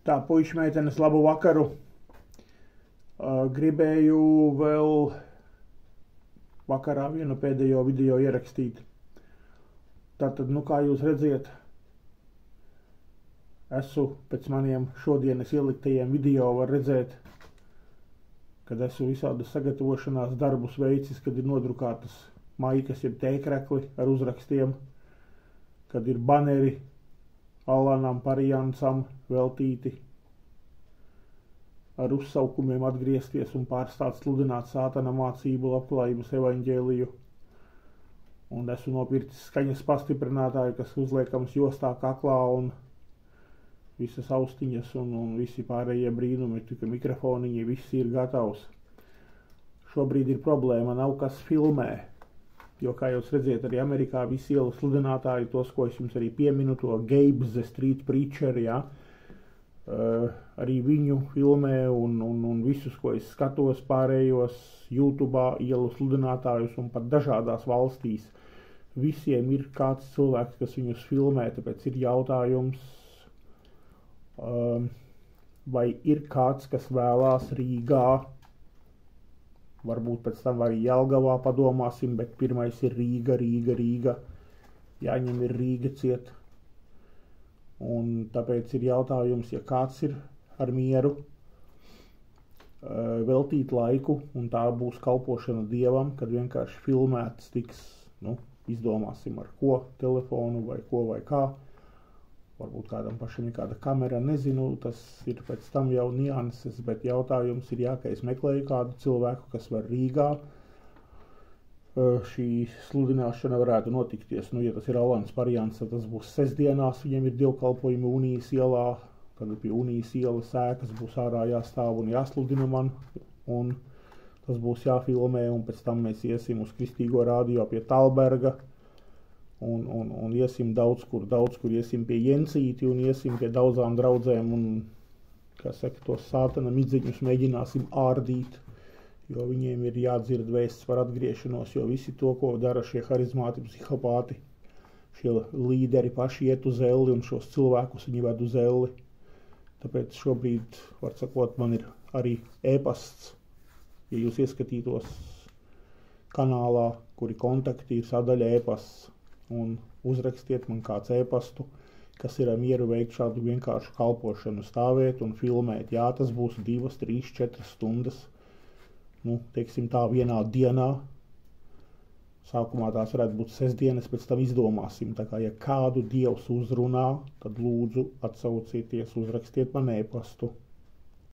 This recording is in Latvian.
Tā, puiši, meitenes, labu vakaru. Gribēju vēl vakarā vienu pēdējo video ierakstīt. Tātad, kā jūs redziet, esmu pēc maniem šodienas ieliktajiem video var redzēt, kad esmu visādas sagatavošanās darbus veicis, kad ir nodrukātas maikas, jeb tēkrekli ar uzrakstiem, kad ir baneri Alanam Parijansam veltīti ar uzsaukumiem atgriezties un pārstāt sludināt sātana mācību, labklājības evaņģēliju. Un esmu nopircis skaņas pastiprinātāju, kas uzliekams jostā kaklā, un visas austiņas un visi pārējie brīnumi, tikai mikrofoniņi, viss ir gatavs. Šobrīd ir problēma, nav kas filmē, jo, kā jūs redziet, arī Amerikā visi ielu sludinātāji, tos, ko es jums arī pieminu, to Gabe the Street Preacher, ja, arī viņu filmē un visus, ko es skatos pārējos YouTube'ā, ielu sludinātājus un pat dažādās valstīs. Visiem ir kāds cilvēks, kas viņus filmē, tāpēc ir jautājums, vai ir kāds, kas vēlās Rīgā, varbūt pēc tam arī Jelgavā padomāsim, bet pirmais ir Rīga. Jāņem ir Rīga ciet. Un tāpēc ir jautājums, ja kāds ir ar mieru veltīt laiku, un tā būs kalpošana Dievam, kad vienkārši filmēts tiks, izdomāsim ar ko, telefonu vai ko vai kā. Varbūt kādam pašam ir kāda kamera, nezinu, tas ir pēc tam jau nianses, bet jautājums ir ka es meklēju kādu cilvēku, kas var Rīgā. Šī sludināšana varētu notikties, ja tas ir Alans Parijans, tad tas būs sestdienās, viņiem ir dievkalpojumi Unijas ielā, tad pie Unijas ielas ēkas būs ārā jāstāv un jāsludina man, un tas būs jāfilmē, un pēc tam mēs iesim uz Kristīgo radio pie Talberga, un iesim daudz kur iesim pie Jensīti, un iesim pie daudzām draudzēm, un, tos sātana midziņus mēģināsim ārdīt, jo viņiem ir jādzird vēsts par atgriešanos, jo visi to, ko dara šie harizmāti, psihopāti, šie līderi paši iet uz elli, un šos cilvēkus viņi ved uz elli. Tāpēc šobrīd, var sakot, man ir arī e-pasts, ja jūs ieskatītos kanālā, kuri kontakti ir sadaļa e-pasts, un uzrakstiet man kāds e-pastu, kas ir ar mieru veikt šādu vienkāršu kalpošanu, stāvēt un filmēt. Jā, tas būs 2, 3, 4 stundas, teiksim tā, vienā dienā. Sākumā tās varētu būt sestdienas, pēc tam izdomāsim. Tā kā, ja kādu Dievs uzrunā, tad lūdzu atsaucieties, uzrakstiet man e-pastu.